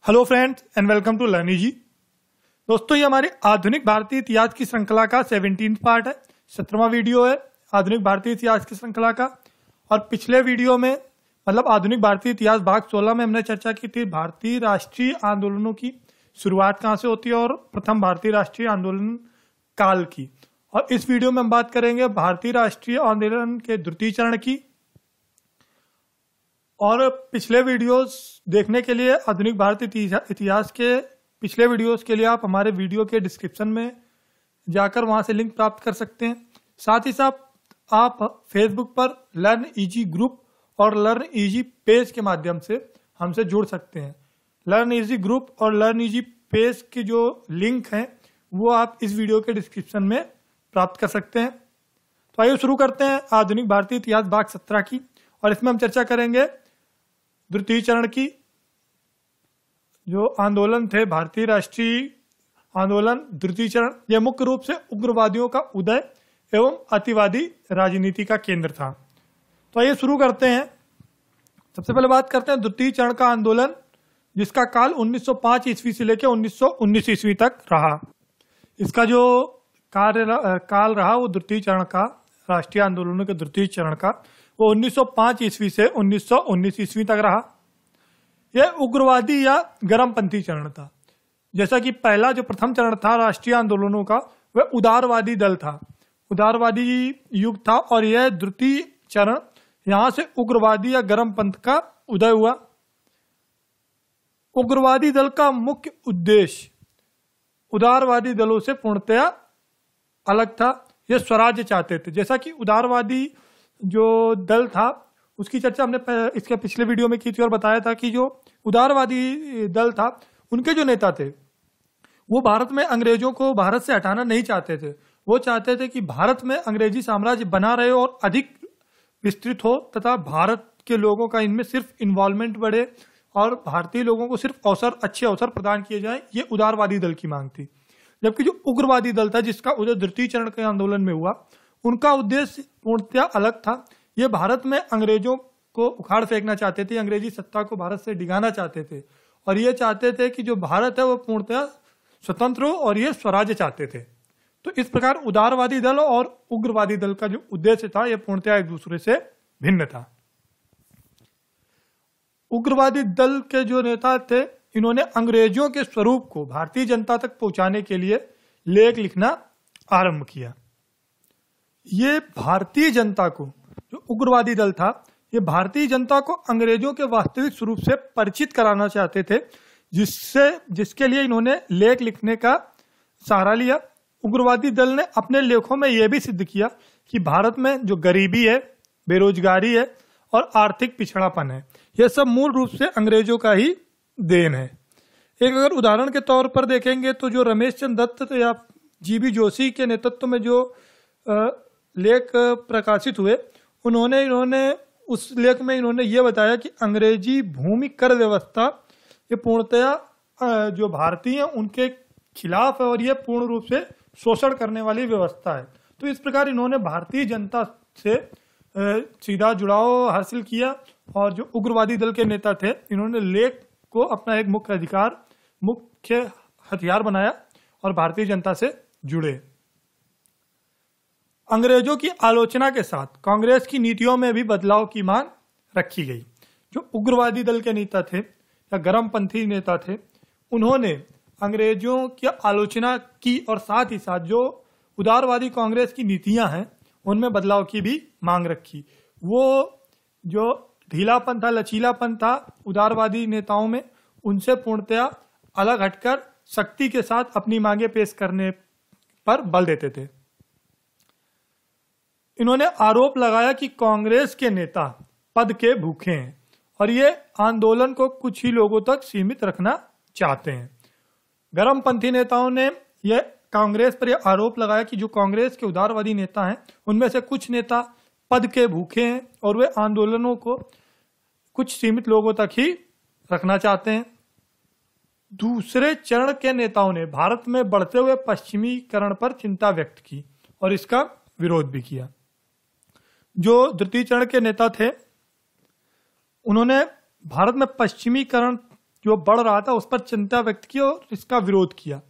Hello friends and welcome to learning ji. दोस्तों, ये हमारी आधुनिक भारतीय इतिहास की श्रृंखला का 17वां पार्ट है, 17वां वीडियो है आधुनिक भारतीय इतिहास की श्रृंखला का। और पिछले वीडियो में मतलब आधुनिक भारतीय इतिहास भाग 16 में हमने चर्चा की थी भारतीय राष्ट्रीय आंदोलनों की शुरुआत कहाँ से होती है और प्रथम भारतीय राष्ट्रीय आंदोलन काल की। और इस वीडियो में हम बात करेंगे भारतीय राष्ट्रीय आंदोलन के द्वितीय चरण की। और पिछले वीडियोस देखने के लिए आधुनिक भारतीय इतिहास के पिछले वीडियोस के लिए आप हमारे वीडियो के डिस्क्रिप्शन में जाकर वहां से लिंक प्राप्त कर सकते हैं। साथ ही साथ आप फेसबुक पर लर्न इजी ग्रुप और लर्न इजी पेज के माध्यम से हमसे जुड़ सकते हैं। लर्न इजी ग्रुप और लर्न इजी पेज के जो लिंक हैं वो आप इस वीडियो के डिस्क्रिप्शन में प्राप्त कर सकते हैं। तो आइए शुरू करते हैं आधुनिक भारतीय इतिहास भाग 17 की। और इसमें हम चर्चा करेंगे द्वितीय चरण की। जो आंदोलन थे भारतीय राष्ट्रीय आंदोलन द्वितीय चरण, यह मुख्य रूप से उग्रवादियों का उदय एवं अतिवादी राजनीति का केंद्र था। तो आइए शुरू करते हैं। सबसे पहले बात करते हैं द्वितीय चरण का आंदोलन, जिसका काल 1905 ईस्वी से लेकर 1919 ईस्वी तक रहा। इसका जो काल रहा वो द्वितीय चरण का, राष्ट्रीय आंदोलनों के द्वितीय चरण का, वो 1905 ईस्वी से 1919 ईस्वी तक रहा। यह उग्रवादी या गर्मपंथी चरण था। जैसा कि पहला जो प्रथम चरण था राष्ट्रीय आंदोलनों का, वह उदारवादी दल था, उदारवादी युग था। और यह द्वितीय चरण यहां से उग्रवादी या गर्मपंथ का उदय हुआ। उग्रवादी दल का मुख्य उद्देश्य उदारवादी दलों से पूर्णतया अलग था। यह स्वराज्य चाहते थे। जैसा कि उदारवादी जो दल था उसकी चर्चा हमने इसके पिछले वीडियो में की थी और बताया था कि जो उदारवादी दल था उनके जो नेता थे वो भारत में अंग्रेजों को भारत से हटाना नहीं चाहते थे। वो चाहते थे कि भारत में अंग्रेजी साम्राज्य बना रहे और अधिक विस्तृत हो तथा भारत के लोगों का इनमें सिर्फ इन्वॉल्वमेंट बढ़े और भारतीय लोगों को सिर्फ अच्छे अवसर प्रदान किए जाएं। ये उदारवादी दल की मांग थी। जबकि जो उग्रवादी दल था जिसका उदय द्वितीय चरण के आंदोलन में हुआ, उनका उद्देश्य पूर्णतया अलग था। ये भारत में अंग्रेजों को उखाड़ फेंकना चाहते थे, अंग्रेजी सत्ता को भारत से डिगाना चाहते थे और ये चाहते थे कि जो भारत है वो पूर्णतया स्वतंत्र हो और ये स्वराज्य चाहते थे। तो इस प्रकार उदारवादी दल और उग्रवादी दल का जो उद्देश्य था यह पूर्णतया एक दूसरे से भिन्न था। उग्रवादी दल के जो नेता थे इन्होंने अंग्रेजों के स्वरूप को भारतीय जनता तक पहुंचाने के लिए लेख लिखना आरंभ किया। ये भारतीय जनता को, जो उग्रवादी दल था, ये भारतीय जनता को अंग्रेजों के वास्तविक स्वरूप से परिचित कराना चाहते थे, जिसके लिए इन्होंने लेख लिखने का सहारा लिया। उग्रवादी दल ने अपने लेखों में यह भी सिद्ध किया कि भारत में जो गरीबी है, बेरोजगारी है और आर्थिक पिछड़ापन है, यह सब मूल रूप से अंग्रेजों का ही देन है। एक अगर उदाहरण के तौर पर देखेंगे तो जो रमेश चंद्र दत्त या जीबी जोशी के नेतृत्व में जो लेख प्रकाशित हुए, इन्होंने उस लेख में इन्होंने ये बताया कि अंग्रेजी भूमि कर व्यवस्था ये पूर्णतया जो भारतीय हैं उनके खिलाफ है और ये पूर्ण रूप से शोषण करने वाली व्यवस्था है। तो इस प्रकार इन्होंने भारतीय जनता से सीधा जुड़ाव हासिल किया और जो उग्रवादी दल के नेता थे इन्होंने लेख को अपना एक मुख्य हथियार बनाया और भारतीय जनता से जुड़े। अंग्रेजों की आलोचना के साथ कांग्रेस की नीतियों में भी बदलाव की मांग रखी गई। जो उग्रवादी दल के नेता थे या गर्मपंथी नेता थे, उन्होंने अंग्रेजों की आलोचना की और साथ ही साथ जो उदारवादी कांग्रेस की नीतियां हैं उनमें बदलाव की भी मांग रखी। वो जो ढीलापन था, लचीलापन था उदारवादी नेताओं में, उनसे पूर्णतया अलग हटकर सख्ती के साथ अपनी मांगे पेश करने पर बल देते थे। इन्होंने आरोप लगाया कि कांग्रेस के नेता पद के भूखे हैं और ये आंदोलन को कुछ ही लोगों तक सीमित रखना चाहते हैं। गर्मपंथी नेताओं ने यह कांग्रेस पर यह आरोप लगाया कि जो कांग्रेस के उदारवादी नेता हैं उनमें से कुछ नेता पद के भूखे हैं और वे आंदोलनों को कुछ सीमित लोगों तक ही रखना चाहते हैं। दूसरे चरण के नेताओं ने भारत में बढ़ते हुए पश्चिमीकरण पर चिंता व्यक्त की और इसका विरोध भी किया। जो द्वितीय चरण के नेता थे उन्होंने भारत में पश्चिमीकरण जो बढ़ रहा था उस पर चिंता व्यक्त की और इसका विरोध किया।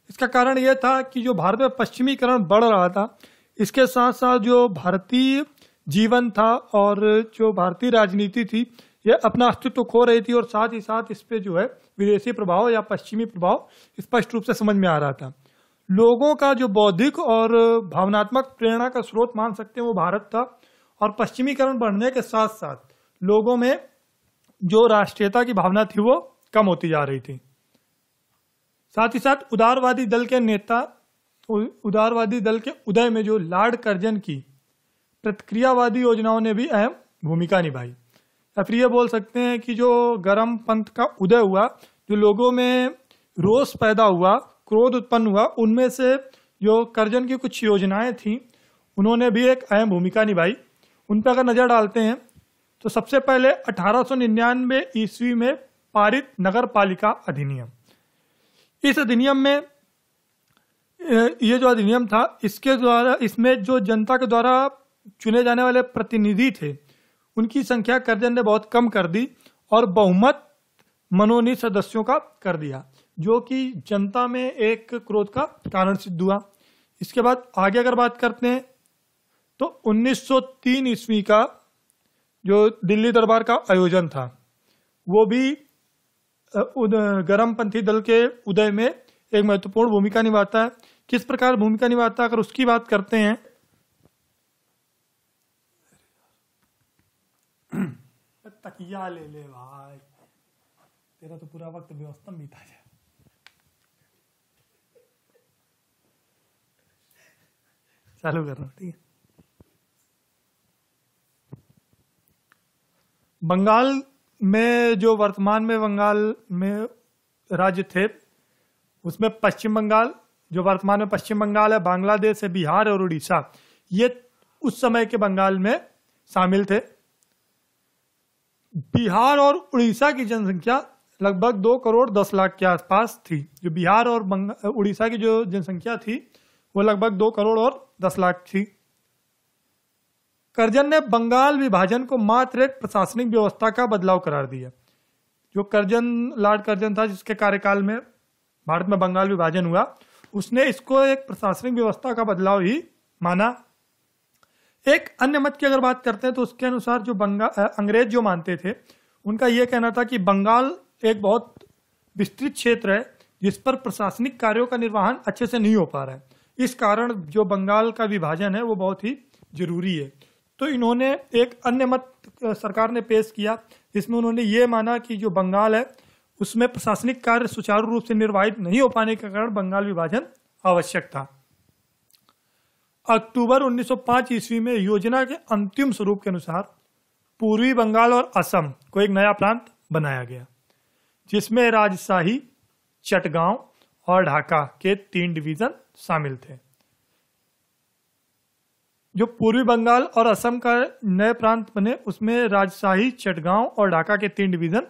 इसका कारण यह था कि जो भारत में पश्चिमीकरण बढ़ रहा था, इसके साथ साथ जो भारतीय जीवन था और जो भारतीय राजनीति थी, यह अपना अस्तित्व खो रही थी और साथ ही साथ इस पे जो है विदेशी प्रभाव या पश्चिमी प्रभाव स्पष्ट रूप से समझ में आ रहा था। लोगों का जो बौद्धिक और भावनात्मक प्रेरणा का स्रोत मान सकते हैं वो भारत था, और पश्चिमीकरण बढ़ने के साथ साथ लोगों में जो राष्ट्रीयता की भावना थी वो कम होती जा रही थी। साथ ही साथ उदारवादी दल के उदय में जो लॉर्ड कर्जन की प्रतिक्रियावादी योजनाओं ने भी अहम भूमिका निभाई। या फिर ये बोल सकते हैं कि जो गर्म पंथ का उदय हुआ, जो लोगों में रोष पैदा हुआ, क्रोध उत्पन्न हुआ, उनमें से जो कर्जन की कुछ योजनाएं थी उन्होंने भी एक अहम भूमिका निभाई। उन पर अगर नजर डालते हैं तो सबसे पहले 1899 ईस्वी में पारित नगर पालिका अधिनियम। इस अधिनियम में ये जो अधिनियम था, इसके द्वारा इसमें जो जनता के द्वारा चुने जाने वाले प्रतिनिधि थे उनकी संख्या कर्जन ने बहुत कम कर दी और बहुमत मनोनीत सदस्यों का कर दिया, जो कि जनता में एक क्रोध का कारण सिद्ध हुआ। इसके बाद आगे अगर बात करते हैं तो 1903 ईस्वी का जो दिल्ली दरबार का आयोजन था वो भी गर्मपंथी दल के उदय में एक महत्वपूर्ण भूमिका निभाता है। किस प्रकार भूमिका निभाता है अगर उसकी बात करते हैं तकिया ले ले भाई, तेरा तो पूरा वक्त व्यवस्था बीता जाए। चालू कर रहा हूं, ठीक है। बंगाल में जो वर्तमान में बंगाल में राज्य थे उसमें पश्चिम बंगाल, जो वर्तमान में पश्चिम बंगाल है, बांग्लादेश है, बिहार और उड़ीसा, ये उस समय के बंगाल में शामिल थे। बिहार और उड़ीसा की जनसंख्या लगभग 2 करोड़ 10 लाख के आसपास थी। जो बिहार और उड़ीसा की जो जनसंख्या थी वो लगभग 2 करोड़ और 10 लाख थी। कर्जन ने बंगाल विभाजन को मात्र एक प्रशासनिक व्यवस्था का बदलाव करार दिया। जो लॉर्ड कर्जन था जिसके कार्यकाल में भारत में बंगाल विभाजन हुआ, उसने इसको एक प्रशासनिक व्यवस्था का बदलाव ही माना। एक अन्य मत की अगर बात करते हैं तो उसके अनुसार जो अंग्रेज जो मानते थे उनका यह कहना था कि बंगाल एक बहुत विस्तृत क्षेत्र है जिस पर प्रशासनिक कार्यों का निर्वहन अच्छे से नहीं हो पा रहा है, इस कारण जो बंगाल का विभाजन है वो बहुत ही जरूरी है। तो इन्होंने एक अन्य मत सरकार ने पेश किया जिसमें उन्होंने ये माना कि जो बंगाल है उसमें प्रशासनिक कार्य सुचारू रूप से निर्वाहित नहीं हो पाने के कारण बंगाल विभाजन आवश्यक था। अक्टूबर 1905 ईस्वी में योजना के अंतिम स्वरूप के अनुसार पूर्वी बंगाल और असम को एक नया प्रांत बनाया गया जिसमें राजशाही, चटगांव और ढाका के 3 डिवीजन शामिल थे। जो पूर्वी बंगाल और असम का नए प्रांत बने उसमें राजशाही, चटगांव और ढाका के 3 डिवीजन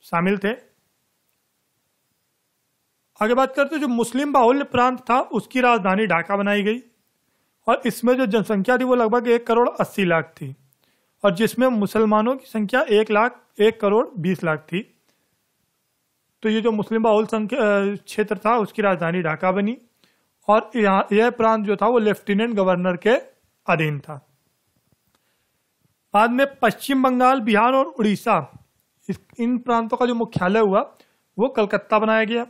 शामिल थे। आगे बात करते हैं जो मुस्लिम बाहुल्य प्रांत था उसकी राजधानी ढाका बनाई गई और इसमें जो जनसंख्या थी वो लगभग 1 करोड़ 80 लाख थी और जिसमें मुसलमानों की संख्या 1 करोड़ 20 लाख थी। तो ये जो मुस्लिम बाहुल क्षेत्र था उसकी राजधानी ढाका बनी और यह प्रांत जो था वो लेफ्टिनेंट गवर्नर के अधीन था। बाद में पश्चिम बंगाल, बिहार और उड़ीसा इन प्रांतों का जो मुख्यालय हुआ वो कलकत्ता बनाया गया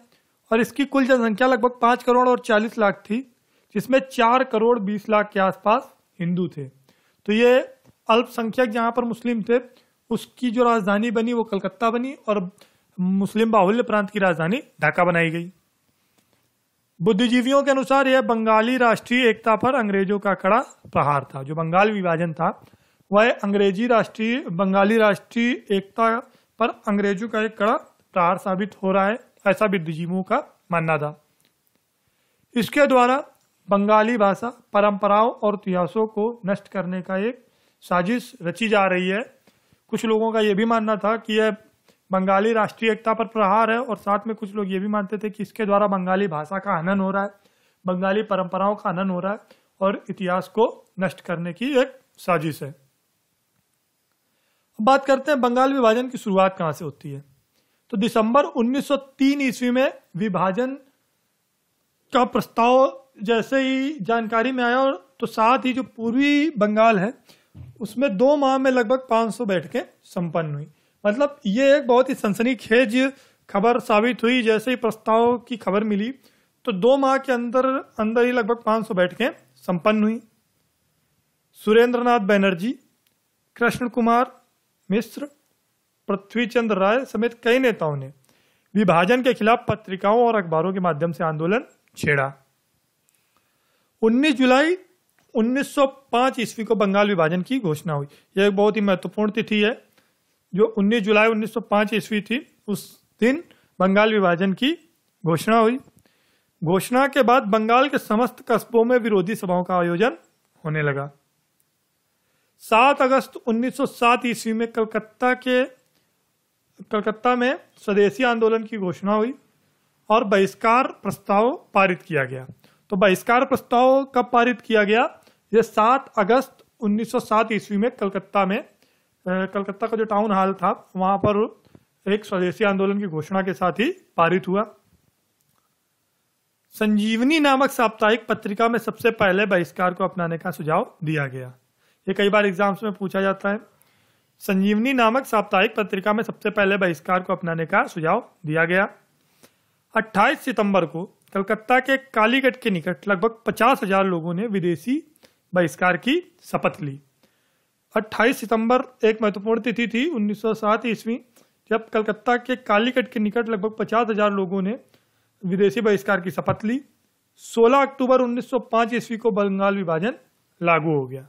और इसकी कुल जनसंख्या लगभग 5 करोड़ और 40 लाख थी जिसमें 4 करोड़ 20 लाख के आसपास हिंदू थे। तो ये अल्पसंख्यक जहां पर मुस्लिम थे उसकी जो राजधानी बनी वो कलकत्ता बनी और मुस्लिम बाहुल्य प्रांत की राजधानी ढाका बनाई गई। बुद्धिजीवियों के अनुसार यह बंगाली राष्ट्रीय एकता पर अंग्रेजों का कड़ा प्रहार था। जो बंगाल विभाजन था वह बंगाली राष्ट्रीय एकता पर अंग्रेजों का एक कड़ा प्रहार साबित हो रहा है, ऐसा बुद्धिजीवियों का मानना था। इसके द्वारा बंगाली भाषा, परंपराओं और इतिहासों को नष्ट करने का एक साजिश रची जा रही है। कुछ लोगों का यह भी मानना था कि यह बंगाली राष्ट्रीय एकता पर प्रहार है और साथ में कुछ लोग ये भी मानते थे कि इसके द्वारा बंगाली भाषा का हनन हो रहा है, बंगाली परंपराओं का हनन हो रहा है और इतिहास को नष्ट करने की एक साजिश है। अब बात करते हैं बंगाल विभाजन की शुरुआत कहां से होती है। तो दिसंबर 1903 ईस्वी में विभाजन का प्रस्ताव जैसे ही जानकारी में आया, और तो साथ ही जो पूर्वी बंगाल है उसमें 2 माह में लगभग 500 बैठकें संपन्न हुई। मतलब ये एक बहुत ही सनसनीखेज खबर साबित हुई। जैसे ही प्रस्ताव की खबर मिली तो 2 माह के अंदर ही लगभग 500 बैठकें संपन्न हुई। सुरेंद्रनाथ बनर्जी, कृष्ण कुमार मिश्र, पृथ्वीचंद्र राय समेत कई नेताओं ने विभाजन के खिलाफ पत्रिकाओं और अखबारों के माध्यम से आंदोलन छेड़ा। 19 जुलाई 1905 ईस्वी को बंगाल विभाजन की घोषणा हुई। यह एक बहुत ही महत्वपूर्ण तिथि है। जो 19 जुलाई 1905 ईस्वी थी, उस दिन बंगाल विभाजन की घोषणा हुई। घोषणा के बाद बंगाल के समस्त कस्बों में विरोधी सभाओं का आयोजन होने लगा। 7 अगस्त 1907 ईस्वी में कलकत्ता में स्वदेशी आंदोलन की घोषणा हुई और बहिष्कार प्रस्ताव पारित किया गया। तो बहिष्कार प्रस्ताव कब पारित किया गया? ये 7 अगस्त 1907 ईस्वी में कलकत्ता का जो टाउन हॉल था वहां पर एक स्वदेशी आंदोलन की घोषणा के साथ ही पारित हुआ। संजीवनी नामक साप्ताहिक पत्रिका में सबसे पहले बहिष्कार को अपनाने का सुझाव दिया गया। ये कई बार एग्जाम्स में पूछा जाता है। संजीवनी नामक साप्ताहिक पत्रिका में सबसे पहले बहिष्कार को अपनाने का सुझाव दिया गया। 28 सितंबर को कलकत्ता के कालीगढ़ के निकट लगभग 50,000 लोगों ने विदेशी बहिष्कार की शपथ ली। 28 सितंबर एक महत्वपूर्ण तिथि थी 1907 ईस्वी, जब कलकत्ता के कालीगढ़ के निकट लगभग 50,000 लोगों ने विदेशी बहिष्कार की शपथ ली। 16 अक्टूबर 1905 ईस्वी को बंगाल विभाजन लागू हो गया।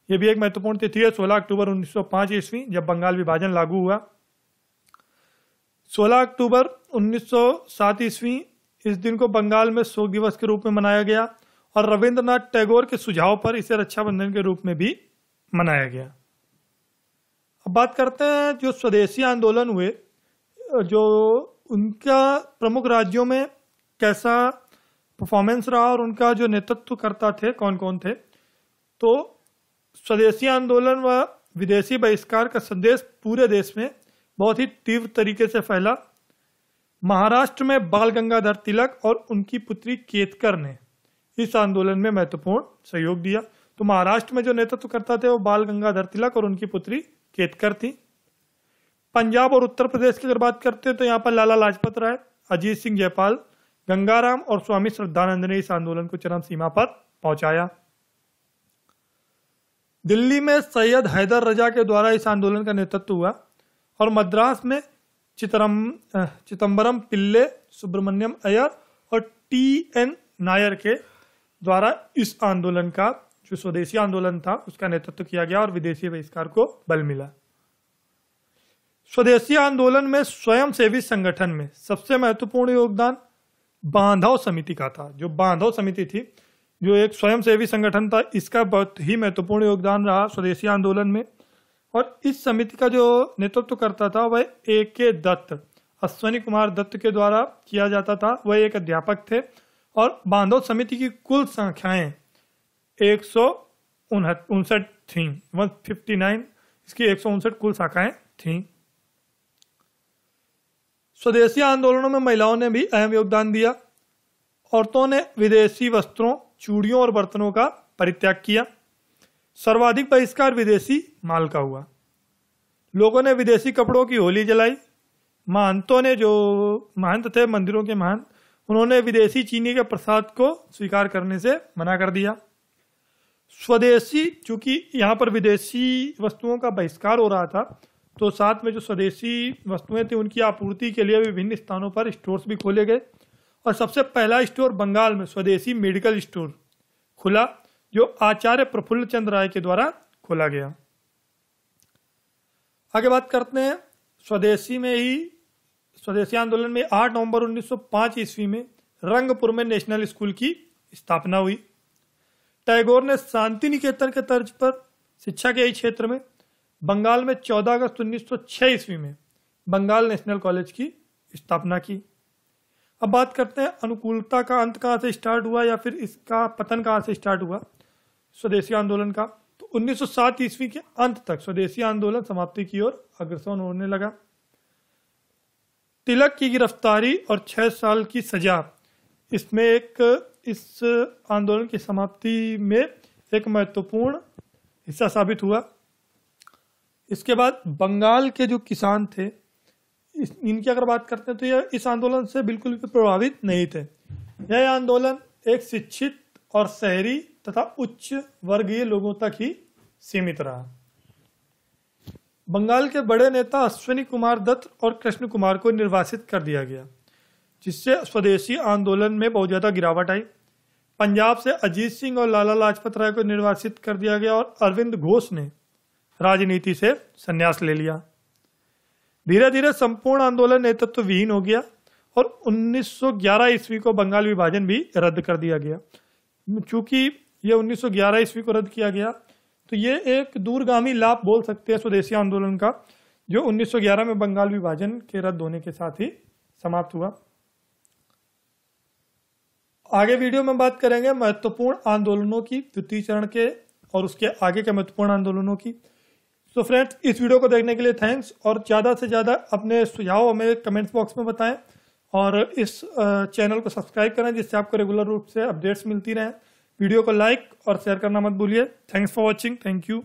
यह भी एक महत्वपूर्ण तिथि है, 16 अक्टूबर 1905 ईस्वी जब बंगाल विभाजन लागू हुआ। 16 अक्टूबर 1907 ईस्वी इस दिन को बंगाल में शोक दिवस के रूप में मनाया गया और रविंद्रनाथ टैगोर के सुझाव पर इसे रक्षाबंधन के रूप में भी मनाया गया। अब बात करते हैं जो स्वदेशी आंदोलन हुए, जो उनका प्रमुख राज्यों में कैसा परफॉर्मेंस रहा और उनका जो नेतृत्व करता थे कौन कौन थे। तो स्वदेशी आंदोलन व विदेशी बहिष्कार का संदेश पूरे देश में बहुत ही तीव्र तरीके से फैला। महाराष्ट्र में बाल गंगाधर तिलक और उनकी पुत्री केतकर ने इस आंदोलन में महत्वपूर्ण सहयोग दिया। तो महाराष्ट्र में जो नेतृत्व करता थे वो बाल गंगाधर तिलक और उनकी पुत्री केतकर थी। पंजाब और उत्तर प्रदेश की अगर बात करते हैं तो यहाँ पर लाला लाजपत राय, अजीत सिंह जयपाल, गंगाराम और स्वामी श्रद्धानंद ने इस आंदोलन को चरम सीमा पर पहुंचाया। दिल्ली में सैयद हैदर रजा के द्वारा इस आंदोलन का नेतृत्व हुआ और मद्रास में चिदम्बरम पिल्ले, सुब्रमण्यम अय्यर और टी.एन. नायर के द्वारा इस आंदोलन का जो स्वदेशी आंदोलन था उसका नेतृत्व किया गया और विदेशी बहिष्कार को बल मिला। स्वदेशी आंदोलन में स्वयंसेवी संगठन में सबसे महत्वपूर्ण योगदान बांधव समिति का था। जो बांधव समिति थी, जो एक स्वयंसेवी संगठन था, इसका बहुत ही महत्वपूर्ण योगदान रहा स्वदेशी आंदोलन में। और इस समिति का जो नेतृत्व करता था वह A.K. दत्त, अश्वनी कुमार दत्त के द्वारा किया जाता था। वह एक अध्यापक थे और बांधव समिति की कुल संख्याएं 159 थी, 159। इसकी 159 कुल शाखाएं थीं। स्वदेशी आंदोलनों में महिलाओं ने भी अहम योगदान दिया। औरतों ने विदेशी वस्त्रों, चूड़ियों और बर्तनों का परित्याग किया। सर्वाधिक बहिष्कार विदेशी माल का हुआ। लोगों ने विदेशी कपड़ों की होली जलाई। महंतों ने, जो महंत थे मंदिरों के महंत, उन्होंने विदेशी चीनी के प्रसाद को स्वीकार करने से मना कर दिया। स्वदेशी, चूंकि यहाँ पर विदेशी वस्तुओं का बहिष्कार हो रहा था, तो साथ में जो स्वदेशी वस्तुएं थी उनकी आपूर्ति के लिए विभिन्न स्थानों पर स्टोर्स भी खोले गए। और सबसे पहला स्टोर बंगाल में स्वदेशी मेडिकल स्टोर खुला, जो आचार्य प्रफुल्ल चंद्र राय के द्वारा खोला गया। आगे बात करते हैं स्वदेशी आंदोलन में 8 नवंबर 1905 ईस्वी में रंगपुर में नेशनल स्कूल की स्थापना हुई। टैगोर ने शांति निकेतन के तर्ज पर शिक्षा के क्षेत्र में बंगाल में 14 अगस्त 1906 ईस्वी में बंगाल नेशनल कॉलेज की स्थापना की। अब बात करते हैं अनुकूलता का अंत कहाँ से स्टार्ट हुआ या फिर इसका पतन कहाँ से स्टार्ट हुआ स्वदेशी आंदोलन का। तो 1907 ईस्वी के अंत तक स्वदेशी आंदोलन समाप्ति की ओर अग्रसर होने लगा। तिलक की गिरफ्तारी और 6 साल की सजा इसमें इस आंदोलन की समाप्ति में एक महत्वपूर्ण हिस्सा साबित हुआ। इसके बाद बंगाल के जो किसान थे इनकी अगर बात करते हैं तो यह इस आंदोलन से बिल्कुल भी प्रभावित नहीं थे। यह आंदोलन एक शिक्षित और शहरी तथा उच्च वर्गीय लोगों तक ही सीमित रहा। बंगाल के बड़े नेता अश्विनी कुमार दत्त और कृष्ण कुमार को निर्वासित कर दिया गया, जिससे स्वदेशी आंदोलन में बहुत ज्यादा गिरावट आई। पंजाब से अजीत सिंह और लाला लाजपत राय को निर्वासित कर दिया गया और अरविंद घोष ने राजनीति से संन्यास ले लिया। धीरे धीरे संपूर्ण आंदोलन नेतृत्व विहीन हो गया और 1911 ईस्वी को बंगाल विभाजन भी रद्द कर दिया गया। चूंकि ये 1911 ईस्वी को रद्द किया गया तो ये एक दूरगामी लाभ बोल सकते हैं स्वदेशी आंदोलन का, जो 1911 में बंगाल विभाजन के रद्द होने के साथ ही समाप्त हुआ। आगे वीडियो में बात करेंगे महत्वपूर्ण आंदोलनों की, द्वितीय चरण के और उसके आगे के महत्वपूर्ण आंदोलनों की। तो फ्रेंड्स, इस वीडियो को देखने के लिए थैंक्स, और ज़्यादा से ज़्यादा अपने सुझाव हमें कमेंट्स बॉक्स में बताएं और इस चैनल को सब्सक्राइब करें जिससे आपको रेगुलर रूप से अपडेट्स मिलती रहें। वीडियो को लाइक और शेयर करना मत भूलिए। Thanks for watching. Thank you.